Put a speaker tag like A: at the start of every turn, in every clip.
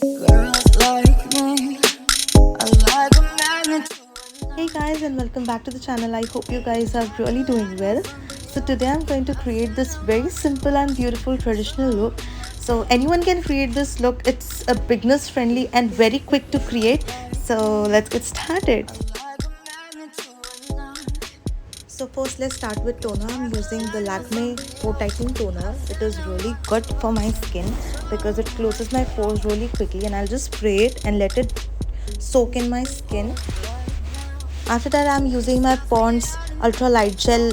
A: Girls like me, I like a magnet.
B: Hey guys, and welcome back to the channel. I hope you guys are really doing well. So today I'm going to create this very simple and beautiful traditional look. So anyone can create this look. It's a beginners friendly and very quick to create. So let's get started. So first let's start with toner. I'm using the Lakme Pore Tightening Toner. It is really good for my skin because it closes my pores really quickly, and I'll just spray it and let it soak in my skin. After that, I'm using my Pond's Ultra Light Gel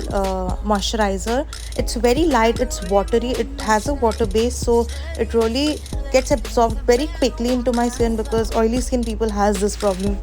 B: moisturizer. It's very light, it's watery, it has a water base, so it really gets absorbed very quickly into my skin because oily skin people has this problem.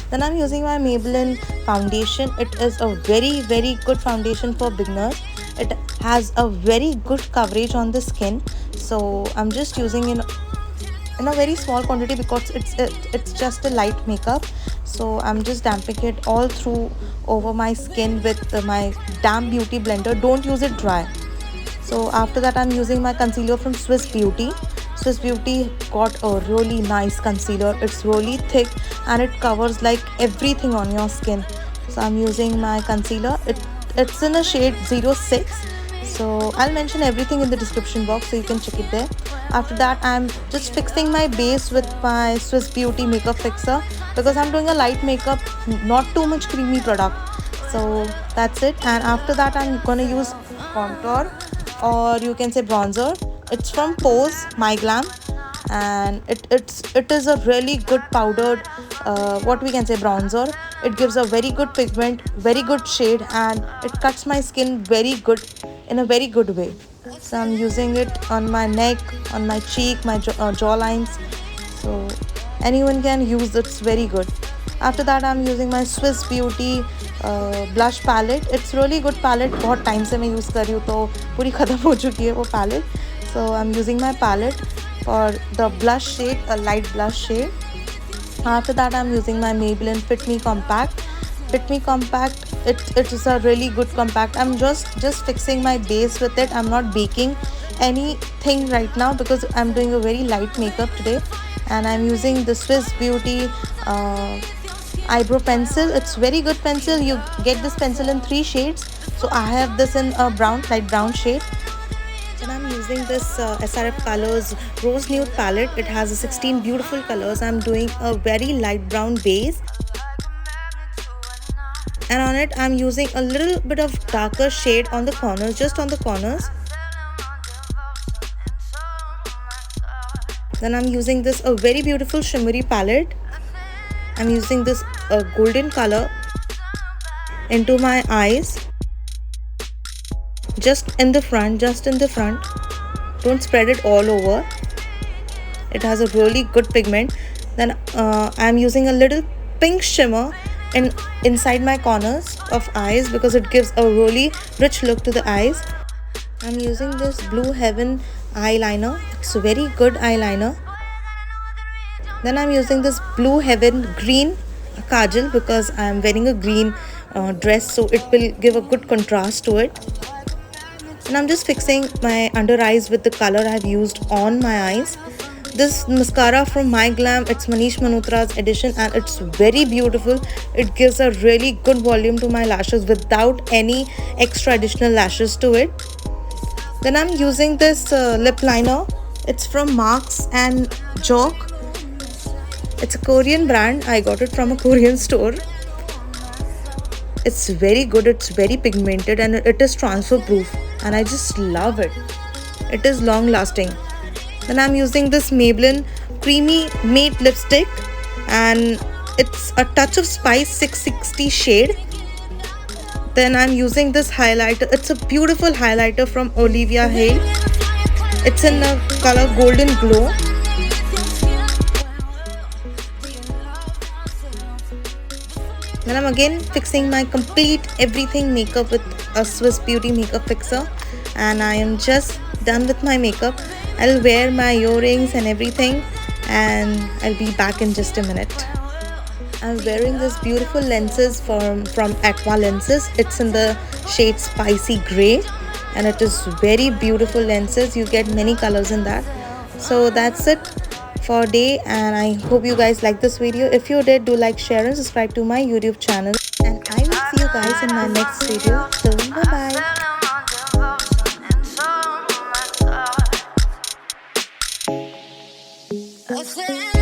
B: Then I'm using my Maybelline foundation. It is a very good foundation for beginners. It has a very good coverage on the skin, so I'm just using in a very small quantity because it's just a light makeup. So I'm just damping it all through over my skin with my damp beauty blender. Don't use it dry. So after that, I'm using my concealer from Swiss Beauty. Swiss Beauty got a really nice concealer. It's really thick and it covers like everything on your skin. So I'm using my concealer. It's in a shade 06. So I'll mention everything in the description box so you can check it there. After that, I'm just fixing my base with my Swiss Beauty makeup fixer because I'm doing a light makeup, not too much creamy product. So that's it. And after that, I'm gonna use contour, or you can say bronzer. It's from Pose My Glam, and it is a really good powdered what we can say bronzer. It gives a very good pigment, very good shade, and it cuts my skin very good in a very good way. So I'm using it on my neck, on my cheek, my jaw lines. So anyone can use it. It's very good. After that, I'm using my Swiss Beauty blush palette. It's really good palette. बहुत time से मैं use कर रही हूँ तो पूरी ख़त्म हो चुकी है वो palette. So I'm using my palette for the blush shade, a light blush shade. After that, I'm using my Maybelline Fit Me Compact. Fit Me Compact, it is a really good compact. I'm just fixing my base with it. I'm not baking anything right now because I'm doing a very light makeup today. And I'm using the Swiss Beauty eyebrow pencil. It's very good pencil. You get this pencil in 3 shades. So I have this in a brown, light brown shade. And I'm using this SRF Colors Rose Nude palette. It has 16 beautiful colors. I'm doing a very light brown base. And on it, I'm using a little bit of darker shade on the corners, just on the corners. Then I'm using this a very beautiful shimmery palette. I'm using this golden color into my eyes. Just in the front. Don't spread it all over. It has a really good pigment. Then I'm using a little pink shimmer inside my corners of eyes because it gives a really rich look to the eyes. I'm using this Blue Heaven eyeliner. It's a very good eyeliner. Then I'm using this Blue Heaven green kajal because I'm wearing a green dress, so it will give a good contrast to it. And I'm just fixing my under eyes with the color I've used on my eyes. This mascara from My Glam, it's Manish Malhotra's edition, and it's very beautiful. It gives a really good volume to my lashes without any extra additional lashes to it. Then I'm using this lip liner. It's from Marks and Jock. It's a Korean brand. I got it from a Korean store. It's very good. It's very pigmented and it is transfer proof, and I just love it. It is long lasting. Then I'm using this Maybelline Creamy Matte Lipstick, and it's a touch of spice 660 shade. Then I'm using this highlighter. It's a beautiful highlighter from Olivia Hale. It's in the color Golden Glow. Then I'm again fixing my complete everything makeup with a Swiss Beauty makeup fixer, and I am just done with my makeup. I'll wear my earrings and everything, and I'll be back in just a minute. I'm wearing this beautiful lenses from Aqua Lenses. It's in the shade Spicy Grey, and it is very beautiful lenses. You get many colors in that. So that's it. for a day, and I hope you guys like this video. If you did, do like, share and subscribe to my YouTube channel, and I will see you guys in my next video. Till then, bye bye.
A: I feel